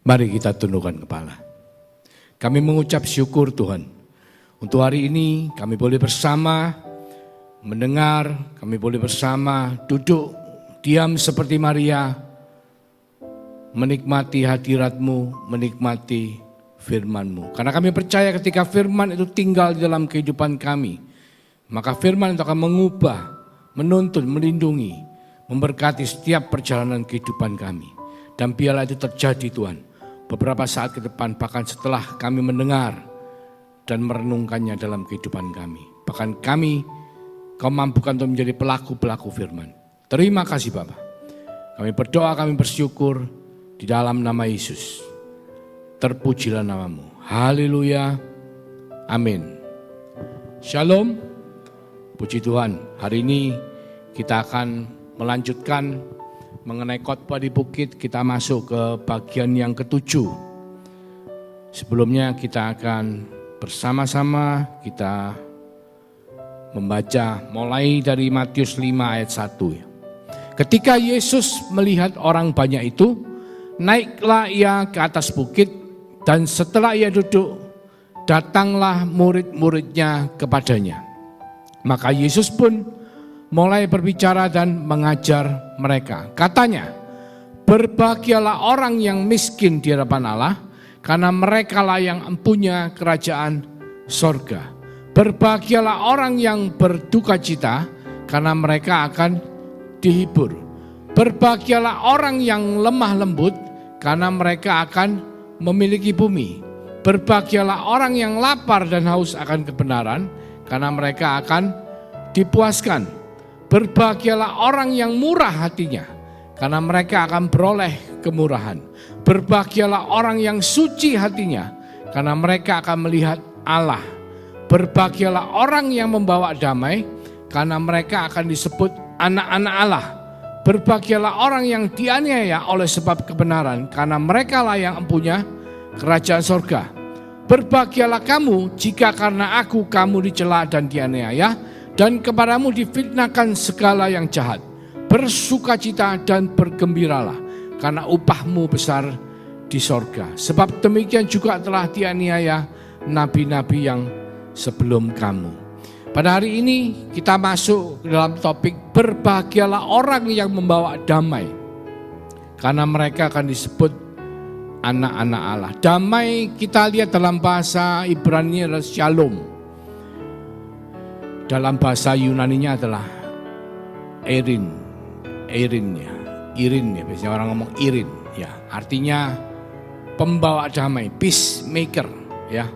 Mari kita tundukkan kepala. Kami mengucap syukur Tuhan. Untuk hari ini kami boleh bersama mendengar, kami boleh bersama duduk, diam seperti Maria, menikmati hadirat-Mu, menikmati firman-Mu. Karena kami percaya ketika firman itu tinggal di dalam kehidupan kami, maka firman itu akan mengubah, menuntun, melindungi, memberkati setiap perjalanan kehidupan kami. Dan biarlah itu terjadi Tuhan. Beberapa saat ke depan, bahkan setelah kami mendengar dan merenungkannya dalam kehidupan kami. Bahkan kami, Kau mampukan untuk menjadi pelaku-pelaku firman. Terima kasih Bapa. Kami berdoa, kami bersyukur di dalam nama Yesus. Terpujilah namamu. Haleluya. Amin. Shalom. Puji Tuhan. Hari ini kita akan melanjutkan mengenai khotbah di bukit. Kita masuk ke bagian yang ke-7. Sebelumnya kita akan bersama-sama kita membaca mulai dari Matius 5 ayat 1. Ketika Yesus melihat orang banyak itu, naiklah ia ke atas bukit, dan setelah ia duduk, datanglah murid-muridnya kepadanya. Maka Yesus pun mulai berbicara dan mengajar mereka. Katanya, berbahagialah orang yang miskin di hadapan Allah, karena merekalah yang empunya kerajaan sorga. Berbahagialah orang yang berduka cita, karena mereka akan dihibur. Berbahagialah orang yang lemah lembut, karena mereka akan memiliki bumi. Berbahagialah orang yang lapar dan haus akan kebenaran, karena mereka akan dipuaskan. Berbahagialah orang yang murah hatinya, karena mereka akan beroleh kemurahan. Berbahagialah orang yang suci hatinya, karena mereka akan melihat Allah. Berbahagialah orang yang membawa damai, karena mereka akan disebut anak-anak Allah. Berbahagialah orang yang dianiaya oleh sebab kebenaran, karena mereka lah yang empunya kerajaan sorga. Berbahagialah kamu jika karena aku kamu dicela dan dianiaya, dan kepadamu difitnahkan segala yang jahat. Bersukacita dan bergembiralah, karena upahmu besar di sorga. Sebab demikian juga telah dianiaya nabi-nabi yang sebelum kamu. Pada hari ini kita masuk dalam topik berbahagialah orang yang membawa damai, karena mereka akan disebut anak-anak Allah. Damai kita lihat dalam bahasa Ibrani adalah shalom. Dalam bahasa Yunaninya adalah Irin ya, biasanya orang ngomong Irin ya, artinya pembawa damai, peacemaker ya.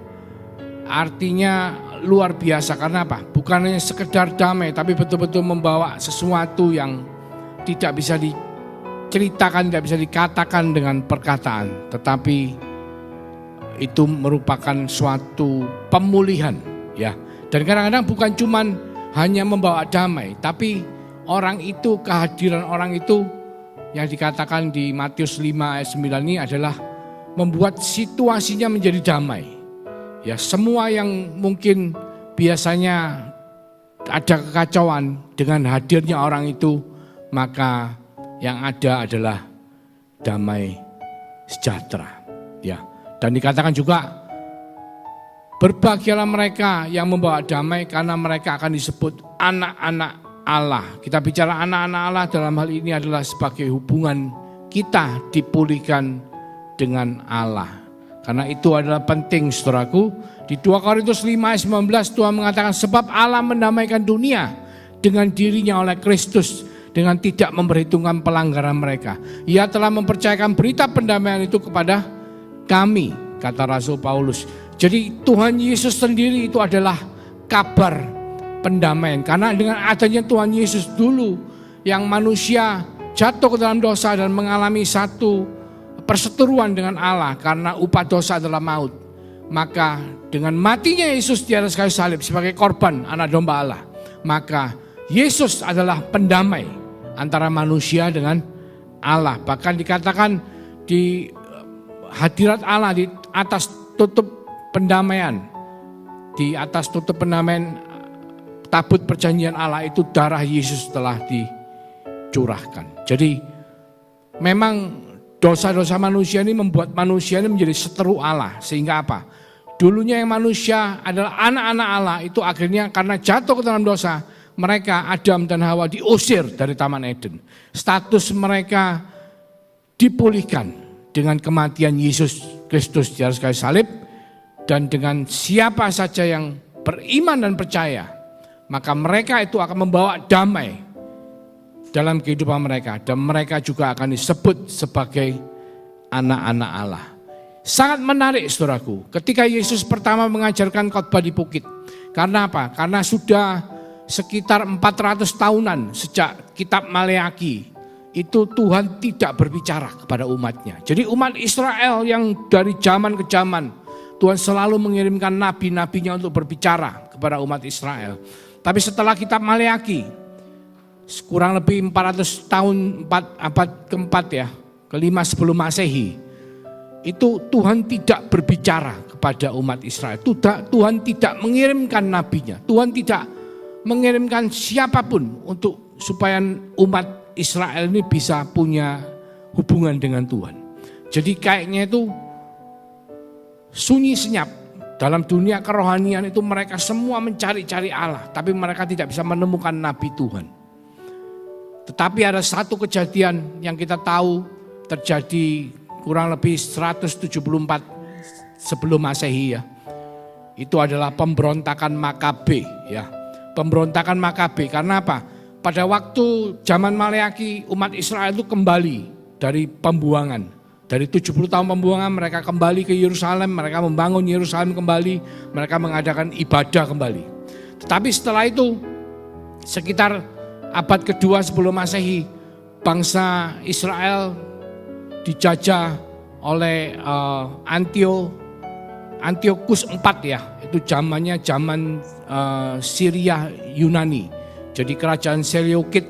Artinya luar biasa, karena apa? Bukan hanya sekedar damai, tapi betul-betul membawa sesuatu yang tidak bisa diceritakan, tidak bisa dikatakan dengan perkataan, tetapi itu merupakan suatu pemulihan ya. Dan kadang-kadang bukan cuman hanya membawa damai, tapi orang itu, kehadiran orang itu yang dikatakan di Matius 5 ayat 9 ini adalah membuat situasinya menjadi damai. Ya, semua yang mungkin biasanya ada kekacauan, dengan hadirnya orang itu, maka yang ada adalah damai sejahtera. Ya, dan dikatakan juga berbahagialah mereka yang membawa damai, karena mereka akan disebut anak-anak Allah. Kita bicara anak-anak Allah dalam hal ini adalah sebagai hubungan kita dipulihkan dengan Allah. Karena itu adalah penting saudaraku. Di 2 Korintus 5 ayat 19 Tuhan mengatakan, sebab Allah mendamaikan dunia dengan dirinya oleh Kristus, dengan tidak memperhitungkan pelanggaran mereka. Ia telah mempercayakan berita pendamaian itu kepada kami, kata Rasul Paulus. Jadi Tuhan Yesus sendiri itu adalah kabar pendamaian. Karena dengan adanya Tuhan Yesus dulu, yang manusia jatuh ke dalam dosa dan mengalami satu perseteruan dengan Allah, karena upah dosa adalah maut. Maka dengan matinya Yesus di atas kayu salib sebagai korban anak domba Allah, maka Yesus adalah pendamai antara manusia dengan Allah. Bahkan dikatakan di hadirat Allah, di atas tutup pendamaian, di atas tutup pendamaian tabut perjanjian Allah itu darah Yesus telah dicurahkan. Jadi memang dosa-dosa manusia ini membuat manusia ini menjadi seteru Allah. Sehingga apa? Dulunya yang manusia adalah anak-anak Allah, itu akhirnya karena jatuh ke dalam dosa, mereka Adam dan Hawa diusir dari Taman Eden. Status mereka dipulihkan dengan kematian Yesus Kristus di atas kayu salib, dan dengan siapa saja yang beriman dan percaya, maka mereka itu akan membawa damai dalam kehidupan mereka, dan mereka juga akan disebut sebagai anak-anak Allah. Sangat menarik saudaraku, ketika Yesus pertama mengajarkan khotbah di bukit. Karena apa? Karena sudah sekitar 400 tahunan sejak kitab Maleaki itu Tuhan tidak berbicara kepada umatnya. Jadi umat Israel yang dari zaman ke zaman Tuhan selalu mengirimkan nabi-nabinya untuk berbicara kepada umat Israel. Tapi setelah kitab Maleaki, kurang lebih 400 tahun, abad keempat ya, kelima sebelum Masehi, itu Tuhan tidak berbicara kepada umat Israel. Tuhan tidak mengirimkan nabinya. Tuhan tidak mengirimkan siapapun untuk supaya umat Israel ini bisa punya hubungan dengan Tuhan. Jadi kayaknya itu sunyi senyap. Dalam dunia kerohanian itu mereka semua mencari-cari Allah, tapi mereka tidak bisa menemukan nabi Tuhan. Tetapi ada satu kejadian yang kita tahu terjadi kurang lebih 174 sebelum Masehi ya. Itu adalah pemberontakan Makabe ya. Pemberontakan Makabe karena apa? Pada waktu zaman Maleaki umat Israel itu kembali dari pembuangan. Dari 70 tahun pembuangan mereka kembali ke Yerusalem, mereka membangun Yerusalem kembali, mereka mengadakan ibadah kembali. Tetapi setelah itu sekitar abad kedua sebelum Masehi, bangsa Israel dijajah oleh Antiochus IV ya, itu zamannya zaman Syria Yunani. Jadi kerajaan Seleukid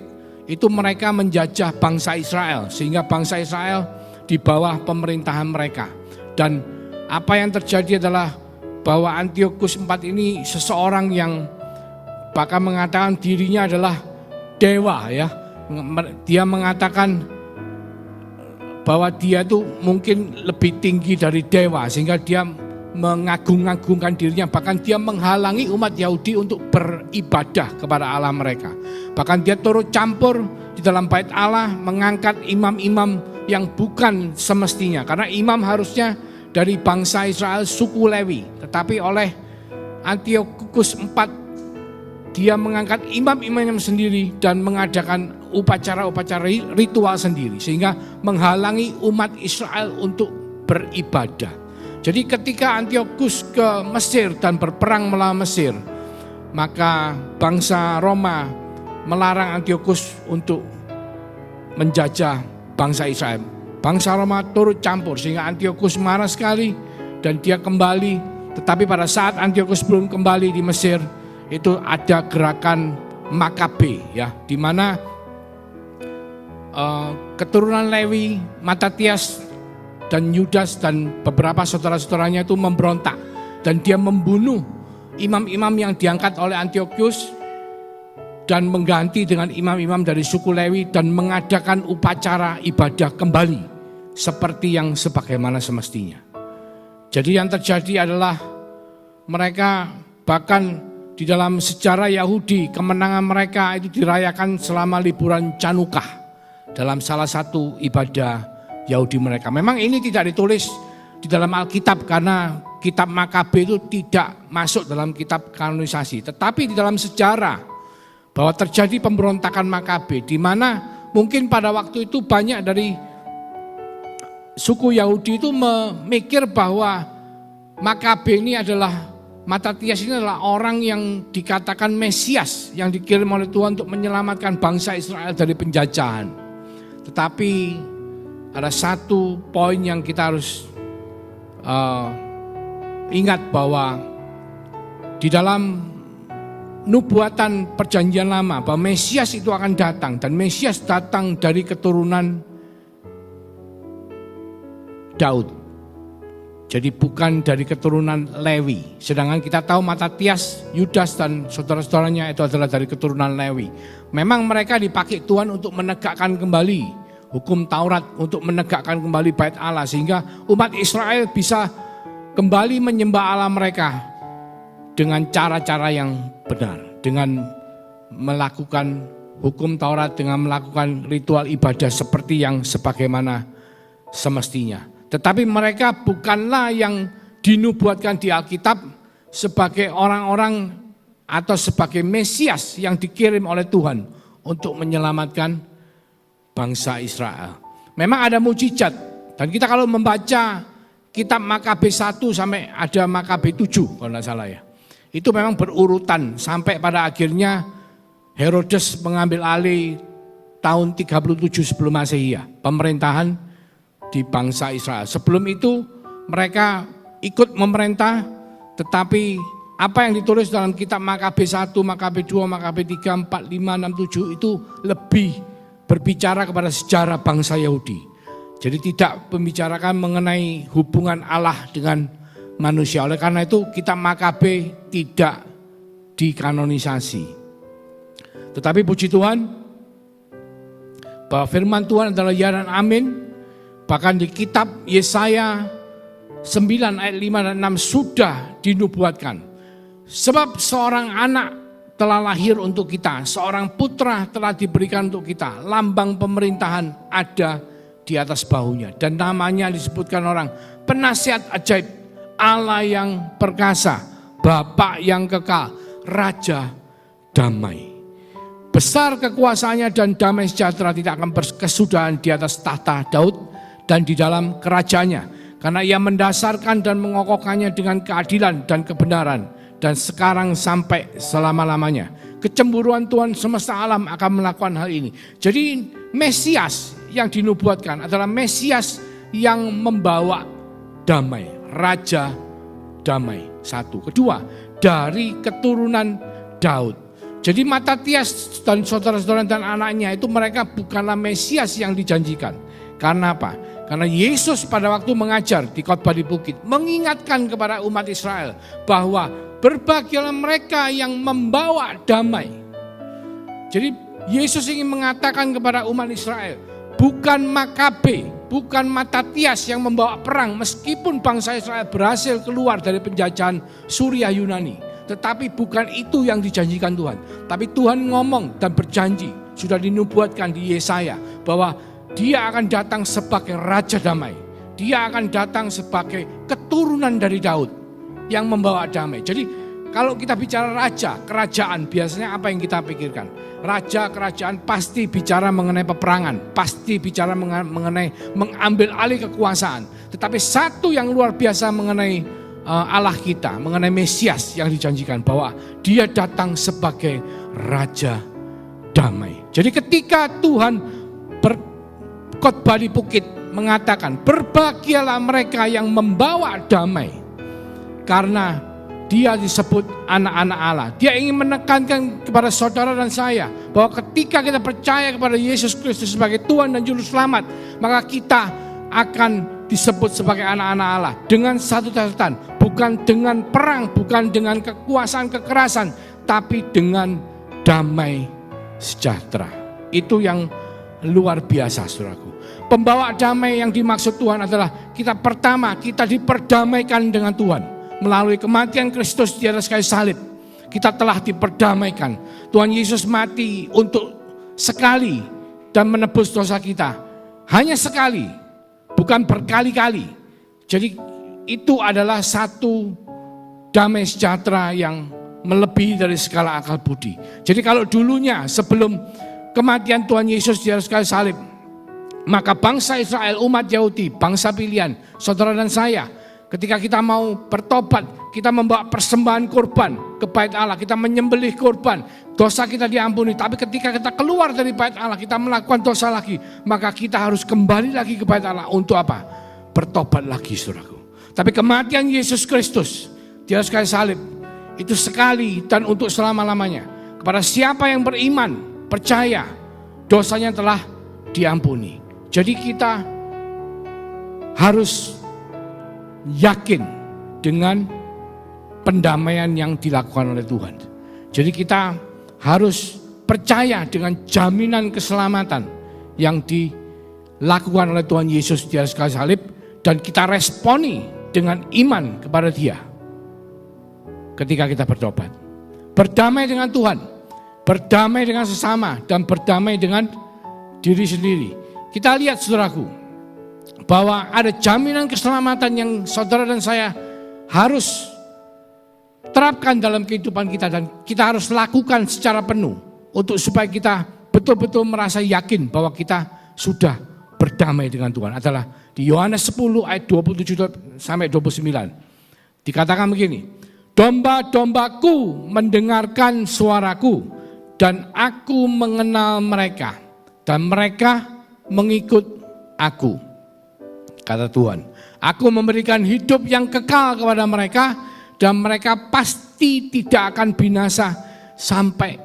itu mereka menjajah bangsa Israel, sehingga bangsa Israel di bawah pemerintahan mereka. Dan apa yang terjadi adalah bahwa Antiochus IV ini seseorang yang bahkan mengatakan dirinya adalah dewa ya. Dia mengatakan bahwa dia itu mungkin lebih tinggi dari dewa, sehingga dia mengagung-agungkan dirinya, bahkan dia menghalangi umat Yahudi untuk beribadah kepada Allah mereka. Bahkan dia turut campur di dalam bait Allah, mengangkat imam-imam yang bukan semestinya, karena imam harusnya dari bangsa Israel suku Lewi, tetapi oleh Antiochus IV dia mengangkat imam-imamnya sendiri dan mengadakan upacara-upacara ritual sendiri, sehingga menghalangi umat Israel untuk beribadah. Jadi ketika Antiochus ke Mesir dan berperang melawan Mesir, maka bangsa Roma melarang Antiochus untuk menjajah bangsa Israel. Bangsa Roma turut campur sehingga Antiochus marah sekali dan dia kembali. Tetapi pada saat Antiochus belum kembali di Mesir, itu ada gerakan Makabe ya, di mana keturunan Lewi, Matatias dan Yudas dan beberapa saudara-saudaranya itu memberontak dan dia membunuh imam-imam yang diangkat oleh Antiochus dan mengganti dengan imam-imam dari suku Lewi dan mengadakan upacara ibadah kembali seperti yang sebagaimana semestinya. Jadi yang terjadi adalah mereka bahkan di dalam sejarah Yahudi, kemenangan mereka itu dirayakan selama liburan Chanukah dalam salah satu ibadah Yahudi mereka. Memang ini tidak ditulis di dalam Alkitab karena kitab Makabe itu tidak masuk dalam kitab kanonisasi. Tetapi di dalam sejarah bahwa terjadi pemberontakan Makabe, di mana mungkin pada waktu itu banyak dari suku Yahudi itu memikir bahwa Makabe ini adalah Matatias ini adalah orang yang dikatakan Mesias yang dikirim oleh Tuhan untuk menyelamatkan bangsa Israel dari penjajahan. Tetapi ada satu poin yang kita harus ingat bahwa di dalam nubuatan perjanjian lama bahwa Mesias itu akan datang, dan Mesias datang dari keturunan Daud. Jadi bukan dari keturunan Lewi. Sedangkan kita tahu Matatias, Yudas dan saudara-saudaranya itu adalah dari keturunan Lewi. Memang mereka dipakai Tuhan untuk menegakkan kembali hukum Taurat untuk menegakkan kembali bait Allah, sehingga umat Israel bisa kembali menyembah Allah mereka dengan cara-cara yang benar, dengan melakukan hukum Taurat, dengan melakukan ritual ibadah seperti yang sebagaimana semestinya. Tetapi mereka bukanlah yang dinubuatkan di Alkitab sebagai orang-orang atau sebagai Mesias yang dikirim oleh Tuhan untuk menyelamatkan bangsa Israel. Memang ada mujizat, dan kita kalau membaca kitab Makabe 1 sampai ada Makabe 7 kalau tidak salah ya, itu memang berurutan sampai pada akhirnya Herodes mengambil alih tahun 37 sebelum Masehi, pemerintahan di bangsa Israel. Sebelum itu mereka ikut memerintah, tetapi apa yang ditulis dalam kitab Makabe 1, Makabe 2, Makabe 3, 4, 5, 6, 7 itu lebih berbicara kepada sejarah bangsa Yahudi. Jadi tidak membicarakan mengenai hubungan Allah dengan manusia. Oleh karena itu kitab Makabe tidak dikanonisasi. Tetapi puji Tuhan bahwa firman Tuhan adalah ya dan amin. Bahkan di kitab Yesaya 9 ayat 5 dan 6 sudah dinubuatkan. Sebab seorang anak telah lahir untuk kita, seorang putra telah diberikan untuk kita, lambang pemerintahan ada di atas bahunya, dan namanya disebutkan orang penasihat ajaib, Allah yang perkasa, Bapa yang kekal, Raja damai. Besar kekuasaannya dan damai sejahtera tidak akan berkesudahan di atas tahta Daud dan di dalam kerajaannya, karena ia mendasarkan dan mengokohkannya dengan keadilan dan kebenaran, dan sekarang sampai selama-lamanya. Kecemburuan Tuhan semesta alam akan melakukan hal ini. Jadi Mesias yang dinubuatkan adalah Mesias yang membawa damai, Raja damai. Satu. Kedua, dari keturunan Daud. Jadi Matatias dan saudara-saudara dan anaknya itu mereka bukanlah Mesias yang dijanjikan. Karena apa? Karena Yesus pada waktu mengajar di khotbah di bukit mengingatkan kepada umat Israel bahwa berbahagialah mereka yang membawa damai. Jadi Yesus ingin mengatakan kepada umat Israel, bukan Makabe, bukan Matatias yang membawa perang meskipun bangsa Israel berhasil keluar dari penjajahan Suria Yunani. Tetapi bukan itu yang dijanjikan Tuhan. Tapi Tuhan ngomong dan berjanji, sudah dinubuatkan di Yesaya, bahwa Dia akan datang sebagai Raja damai. Dia akan datang sebagai keturunan dari Daud yang membawa damai. Jadi kalau kita bicara raja, kerajaan, biasanya apa yang kita pikirkan? Raja, kerajaan pasti bicara mengenai peperangan, pasti bicara mengenai mengambil alih kekuasaan. Tetapi satu yang luar biasa mengenai Allah kita, mengenai Mesias yang dijanjikan, bahwa Dia datang sebagai Raja damai. Jadi ketika Tuhan berkhotbah di bukit mengatakan, berbahagialah mereka yang membawa damai, karena Dia disebut anak-anak Allah. Dia ingin menekankan kepada saudara dan saya bahwa ketika kita percaya kepada Yesus Kristus sebagai Tuhan dan Juru Selamat, maka kita akan disebut sebagai anak-anak Allah dengan satu catatan, bukan dengan perang, bukan dengan kekuasaan kekerasan, tapi dengan damai sejahtera. Itu yang luar biasa, saudaraku. Pembawa damai yang dimaksud Tuhan adalah kita diperdamaikan dengan Tuhan melalui kematian Kristus di atas kayu salib. Kita telah diperdamaikan. Tuhan Yesus mati untuk sekali dan menebus dosa kita. Hanya sekali, bukan berkali-kali. Jadi itu adalah satu damai sejahtera yang melebihi dari segala akal budi. Jadi kalau dulunya sebelum kematian Tuhan Yesus di atas kayu salib, maka bangsa Israel, umat Yahudi, bangsa pilihan, saudara dan saya, ketika kita mau bertobat, kita membawa persembahan kurban ke bait Allah, kita menyembelih kurban, dosa kita diampuni. Tapi ketika kita keluar dari bait Allah, kita melakukan dosa lagi, maka kita harus kembali lagi ke bait Allah. Untuk apa? Bertobat lagi, saudaraku. Tapi kematian Yesus Kristus di atas kayu salib itu sekali dan untuk selama-lamanya. Kepada siapa yang beriman, percaya, dosanya telah diampuni. Jadi kita harus yakin dengan pendamaian yang dilakukan oleh Tuhan. Jadi kita harus percaya dengan jaminan keselamatan yang lakukan oleh Tuhan Yesus di atas kayu salib dan kita responi dengan iman kepada Dia ketika kita bertobat. Berdamai dengan Tuhan, berdamai dengan sesama, dan berdamai dengan diri sendiri. Kita lihat saudaraku, bahwa ada jaminan keselamatan yang saudara dan saya harus terapkan dalam kehidupan kita dan kita harus lakukan secara penuh untuk supaya kita betul-betul merasa yakin bahwa kita sudah berdamai dengan Tuhan. Adalah di Yohanes 10 ayat 27 sampai 29. Dikatakan begini, domba-dombaku mendengarkan suaraku dan aku mengenal mereka dan mereka mengikut aku. Kata Tuhan, aku memberikan hidup yang kekal kepada mereka dan mereka pasti tidak akan binasa sampai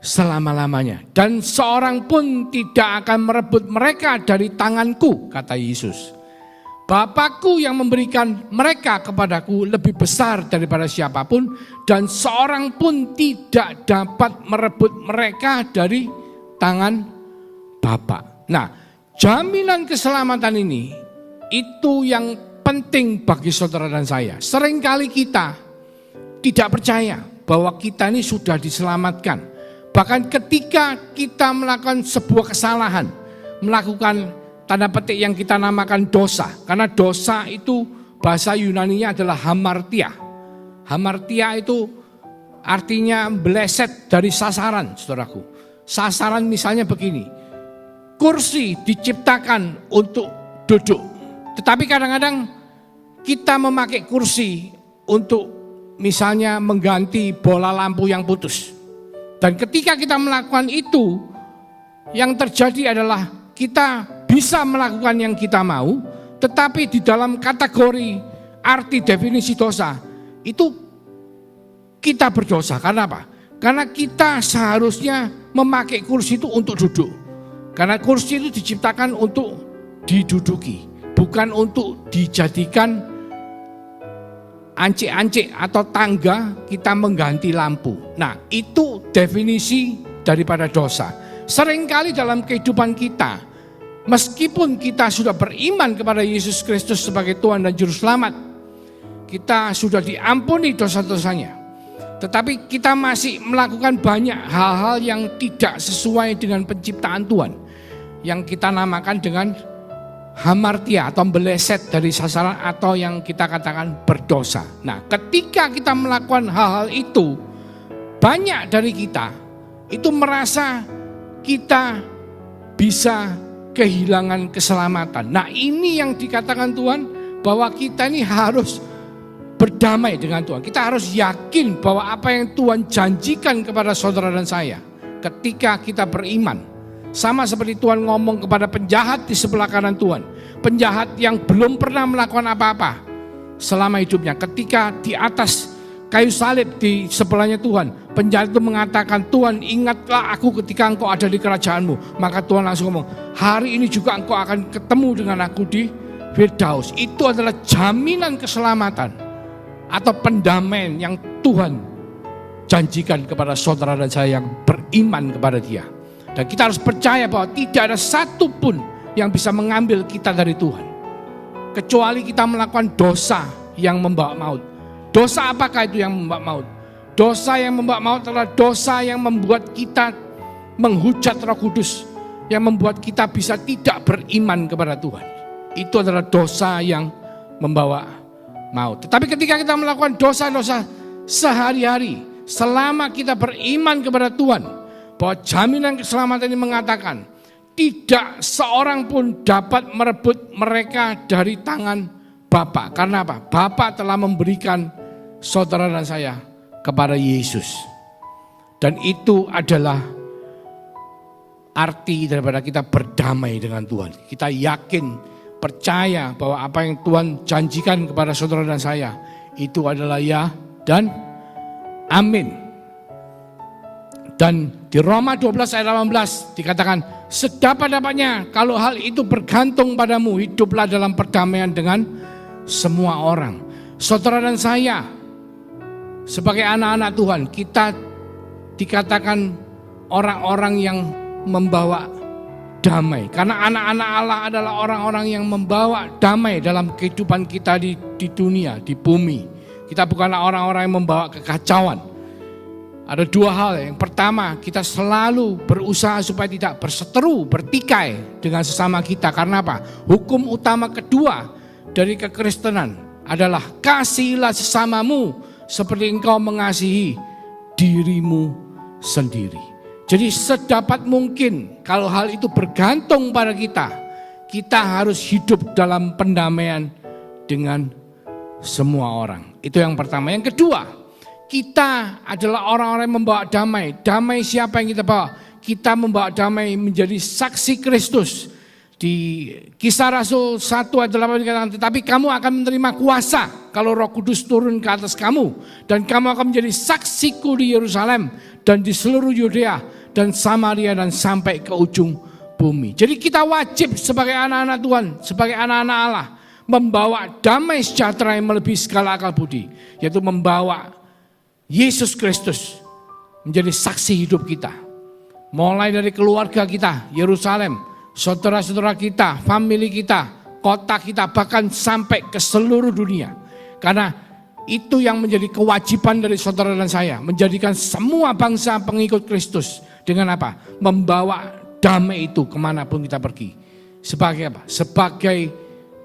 selama-lamanya. Dan seorang pun tidak akan merebut mereka dari tanganku, kata Yesus. Bapakku yang memberikan mereka kepadaku lebih besar daripada siapapun dan seorang pun tidak dapat merebut mereka dari tangan Bapa. Nah, jaminan keselamatan ini itu yang penting bagi saudara dan saya. Seringkali kita tidak percaya bahwa kita ini sudah diselamatkan. Bahkan ketika kita melakukan sebuah kesalahan, melakukan tanda petik yang kita namakan dosa. Karena dosa itu bahasa Yunaninya adalah hamartia. Hamartia itu artinya meleset dari sasaran, saudaraku. Sasaran misalnya begini, kursi diciptakan untuk duduk. Tetapi kadang-kadang kita memakai kursi untuk misalnya mengganti bola lampu yang putus. Dan ketika kita melakukan itu, yang terjadi adalah kita bisa melakukan yang kita mau, tetapi di dalam kategori arti definisi dosa, itu kita berdosa. Karena apa? Karena kita seharusnya memakai kursi itu untuk duduk. Karena kursi itu diciptakan untuk diduduki, bukan untuk dijadikan ancik-ancik atau tangga kita mengganti lampu. Nah, itu definisi daripada dosa. Seringkali dalam kehidupan kita, meskipun kita sudah beriman kepada Yesus Kristus sebagai Tuhan dan Juru Selamat, kita sudah diampuni dosa-dosanya, tetapi kita masih melakukan banyak hal-hal yang tidak sesuai dengan penciptaan Tuhan, yang kita namakan dengan hamartia atau meleset dari sasaran atau yang kita katakan berdosa. Nah, ketika kita melakukan hal-hal itu, banyak dari kita itu merasa kita bisa kehilangan keselamatan. Nah, ini yang dikatakan Tuhan bahwa kita ini harus berdamai dengan Tuhan. Kita harus yakin bahwa apa yang Tuhan janjikan kepada saudara dan saya ketika kita beriman. Sama seperti Tuhan ngomong kepada penjahat di sebelah kanan Tuhan. Penjahat yang belum pernah melakukan apa-apa selama hidupnya. Ketika di atas kayu salib di sebelahnya Tuhan, penjahat itu mengatakan, Tuhan ingatlah aku ketika engkau ada di kerajaanmu. Maka Tuhan langsung ngomong, hari ini juga engkau akan ketemu dengan aku di Firdaus. Itu adalah jaminan keselamatan atau pendamaian yang Tuhan janjikan kepada saudara dan saya yang beriman kepada Dia. Dan kita harus percaya bahwa tidak ada satu pun yang bisa mengambil kita dari Tuhan, kecuali kita melakukan dosa yang membawa maut. Dosa apakah itu yang membawa maut? Dosa yang membawa maut adalah dosa yang membuat kita menghujat Roh Kudus, yang membuat kita bisa tidak beriman kepada Tuhan. Itu adalah dosa yang membawa maut. Tetapi ketika kita melakukan dosa-dosa sehari-hari, selama kita beriman kepada Tuhan, bahwa jaminan keselamatan ini mengatakan tidak seorang pun dapat merebut mereka dari tangan Bapa. Karena apa? Bapa telah memberikan saudara dan saya kepada Yesus. Dan itu adalah arti daripada kita berdamai dengan Tuhan. Kita yakin, percaya bahwa apa yang Tuhan janjikan kepada saudara dan saya itu adalah ya dan amin. Dan di Roma 12 ayat 18 dikatakan, sedapat-dapatnya kalau hal itu bergantung padamu, hiduplah dalam perdamaian dengan semua orang. Saudara dan saya sebagai anak-anak Tuhan, kita dikatakan orang-orang yang membawa damai. Karena anak-anak Allah adalah orang-orang yang membawa damai dalam kehidupan kita di dunia, di bumi. Kita bukanlah orang-orang yang membawa kekacauan. Ada dua hal. Yang pertama, kita selalu berusaha supaya tidak berseteru, bertikai dengan sesama kita. Karena apa? Hukum utama kedua dari kekristenan adalah kasihilah sesamamu seperti engkau mengasihi dirimu sendiri. Jadi sedapat mungkin kalau hal itu bergantung pada kita harus hidup dalam pendamaian dengan semua orang. Itu yang pertama. Yang kedua, kita adalah orang-orang yang membawa damai. Damai siapa yang kita bawa? Kita membawa damai menjadi saksi Kristus. Di Kisah Rasul 1 ayat 8 dikatakan, tetapi kamu akan menerima kuasa kalau Roh Kudus turun ke atas kamu. Dan kamu akan menjadi saksiku di Yerusalem dan di seluruh Yudea dan Samaria dan sampai ke ujung bumi. Jadi kita wajib sebagai anak-anak Tuhan, sebagai anak-anak Allah, membawa damai sejahtera yang melebihi segala akal budi. Yaitu membawa Yesus Kristus menjadi saksi hidup kita. Mulai dari keluarga kita, Yerusalem, saudara-saudara kita, famili kita, kota kita, bahkan sampai ke seluruh dunia. Karena itu yang menjadi kewajiban dari saudara dan saya, menjadikan semua bangsa pengikut Kristus. Dengan apa? Membawa damai itu kemanapun kita pergi. Sebagai apa? Sebagai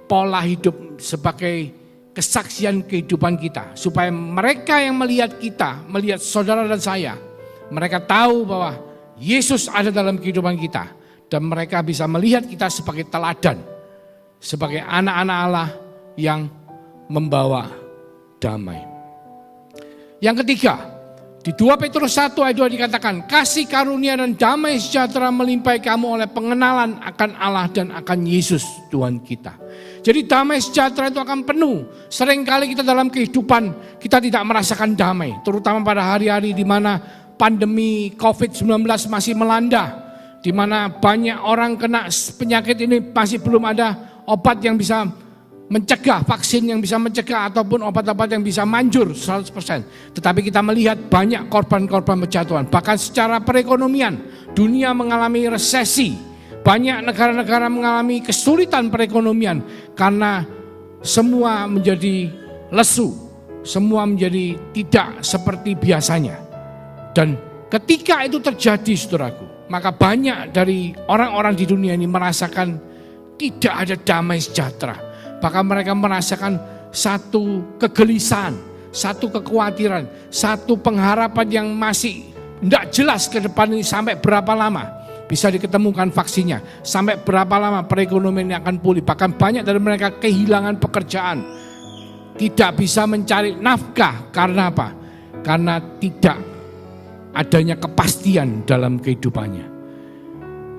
pola hidup, sebagai kesaksian kehidupan kita. Supaya mereka yang melihat kita, melihat saudara dan saya, mereka tahu bahwa Yesus ada dalam kehidupan kita. Dan mereka bisa melihat kita sebagai teladan, sebagai anak-anak Allah yang membawa damai. Yang ketiga, di 2 Petrus 1 ayat 2 dikatakan, kasih karunia dan damai sejahtera melimpahi kamu oleh pengenalan akan Allah dan akan Yesus Tuhan kita. Jadi damai sejahtera itu akan penuh. Seringkali kita dalam kehidupan kita tidak merasakan damai. Terutama pada hari-hari di mana pandemi COVID-19 masih melanda. Di mana banyak orang kena penyakit ini masih belum ada obat yang bisa mencegah, vaksin yang bisa mencegah ataupun obat-obat yang bisa manjur 100%. Tetapi kita melihat banyak korban-korban berjatuhan. Bahkan secara perekonomian dunia mengalami resesi. Banyak negara-negara mengalami kesulitan perekonomian karena semua menjadi lesu, semua menjadi tidak seperti biasanya. Dan ketika itu terjadi, saudaraku, maka banyak dari orang-orang di dunia ini merasakan tidak ada damai sejahtera. Bahkan mereka merasakan satu kegelisahan, satu kekhawatiran, satu pengharapan yang masih tidak jelas ke depan ini sampai berapa lama bisa diketemukan vaksinnya, sampai berapa lama perekonomian yang akan pulih. Bahkan banyak dari mereka kehilangan pekerjaan, tidak bisa mencari nafkah. Karena apa? Karena tidak adanya kepastian dalam kehidupannya.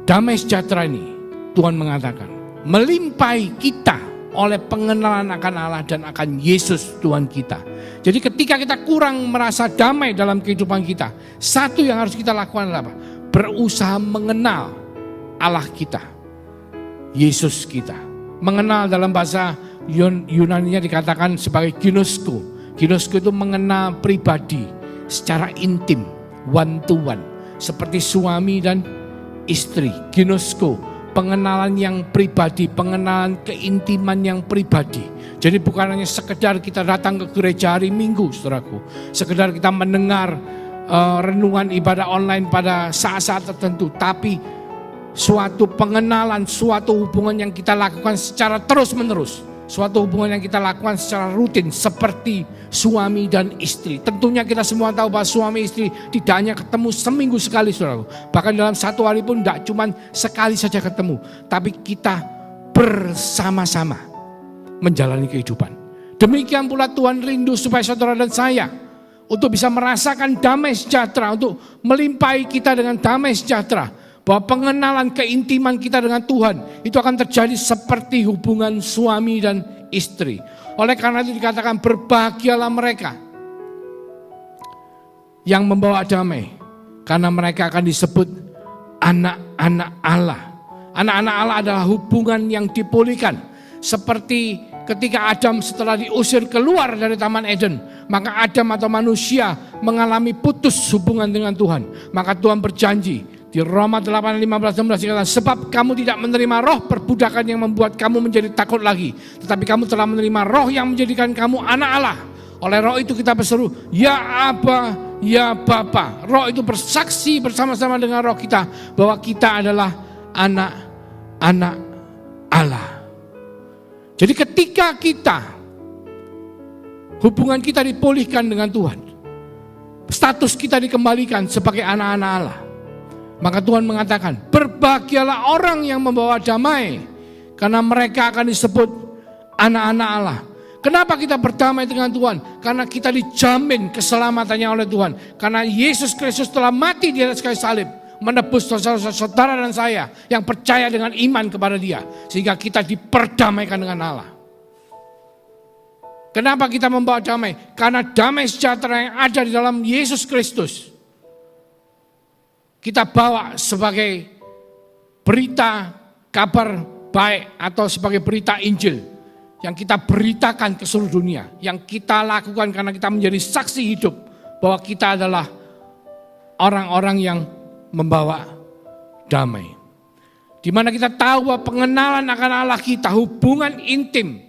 Damai sejahtera ini Tuhan mengatakan melimpahi kita oleh pengenalan akan Allah dan akan Yesus Tuhan kita. Jadi ketika kita kurang merasa damai dalam kehidupan kita, satu yang harus kita lakukan adalah apa? Berusaha mengenal Allah kita, Yesus kita. Mengenal dalam bahasa Yunani-nya dikatakan sebagai ginosko. Ginosko itu mengenal pribadi secara intim, one to one, seperti suami dan istri. Ginosko, pengenalan yang pribadi, pengenalan keintiman yang pribadi. Jadi bukan hanya sekedar kita datang ke gereja hari Minggu, saudaraku, sekedar kita mendengar renungan ibadah online pada saat-saat tertentu, tapi suatu pengenalan, suatu hubungan yang kita lakukan secara terus-menerus, suatu hubungan yang kita lakukan secara rutin seperti suami dan istri. Tentunya kita semua tahu bahwa suami istri tidak hanya ketemu seminggu sekali, saudaraku. Bahkan dalam satu hari pun tidak cuma sekali saja ketemu, tapi kita bersama-sama menjalani kehidupan. Demikian pula Tuhan rindu supaya saudara dan saya untuk bisa merasakan damai sejahtera, untuk melimpahi kita dengan damai sejahtera. Bahwa pengenalan keintiman kita dengan Tuhan itu akan terjadi seperti hubungan suami dan istri. Oleh karena itu dikatakan berbahagialah mereka yang membawa damai, karena mereka akan disebut anak-anak Allah. Anak-anak Allah adalah hubungan yang dipulihkan. Seperti ketika Adam setelah diusir keluar dari Taman Eden, maka Adam atau manusia mengalami putus hubungan dengan Tuhan. Maka Tuhan berjanji, Di Roma 8:15-16 dikatakan, sebab kamu tidak menerima roh perbudakan yang membuat kamu menjadi takut lagi, tetapi kamu telah menerima roh yang menjadikan kamu anak Allah. Oleh roh itu kita berseru, ya Aba, ya Bapa. Roh itu bersaksi bersama-sama dengan roh kita bahwa kita adalah anak-anak Allah. Jadi ketika hubungan kita dipulihkan dengan Tuhan, status kita dikembalikan sebagai anak-anak Allah, maka Tuhan mengatakan, berbahagialah orang yang membawa damai, karena mereka akan disebut anak-anak Allah. Kenapa kita berdamai dengan Tuhan? Karena kita dijamin keselamatannya oleh Tuhan. Karena Yesus Kristus telah mati di atas kayu salib, menebus saudara dan saya yang percaya dengan iman kepada Dia, sehingga kita diperdamaikan dengan Allah. Kenapa kita membawa damai? Karena damai sejahtera yang ada di dalam Yesus Kristus kita bawa sebagai berita kabar baik atau sebagai berita Injil yang kita beritakan ke seluruh dunia, yang kita lakukan karena kita menjadi saksi hidup bahwa kita adalah orang-orang yang membawa damai. Di mana kita tahu bahwa pengenalan akan Allah kita, hubungan intim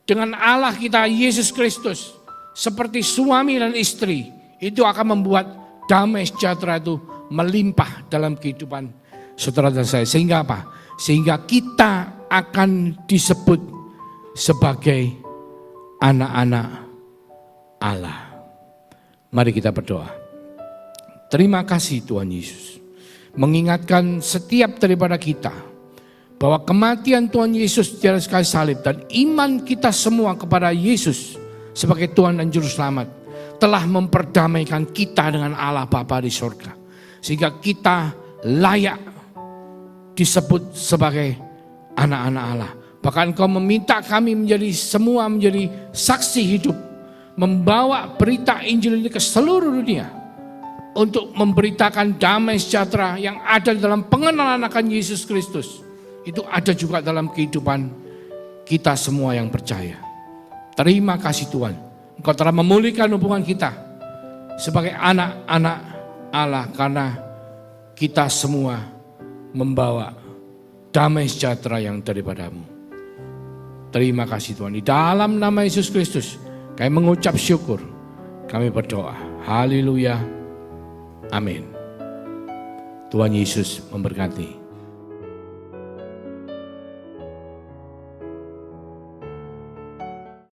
dengan Allah kita Yesus Kristus seperti suami dan istri, itu akan membuat damai sejahtera itu melimpah dalam kehidupan saudara dan saya. Sehingga apa? Sehingga kita akan disebut sebagai anak-anak Allah. Mari kita berdoa. Terima kasih Tuhan Yesus, mengingatkan setiap daripada kita bahwa kematian Tuhan Yesus di atas kayu salib dan iman kita semua kepada Yesus sebagai Tuhan dan Juru Selamat telah memperdamaikan kita dengan Allah Bapa di surga, sehingga kita layak disebut sebagai anak-anak Allah. Bahkan Engkau meminta kami semua menjadi saksi hidup, membawa berita Injil ini ke seluruh dunia untuk memberitakan damai sejahtera yang ada dalam pengenalan akan Yesus Kristus. Itu ada juga dalam kehidupan kita semua yang percaya. Terima kasih Tuhan, Engkau telah memulihkan hubungan kita sebagai anak-anak Allah, karena kita semua membawa damai sejahtera yang daripada-Mu. Terima kasih Tuhan. Di dalam nama Yesus Kristus kami mengucap syukur, kami berdoa. Haleluya. Amin. Tuhan Yesus memberkati.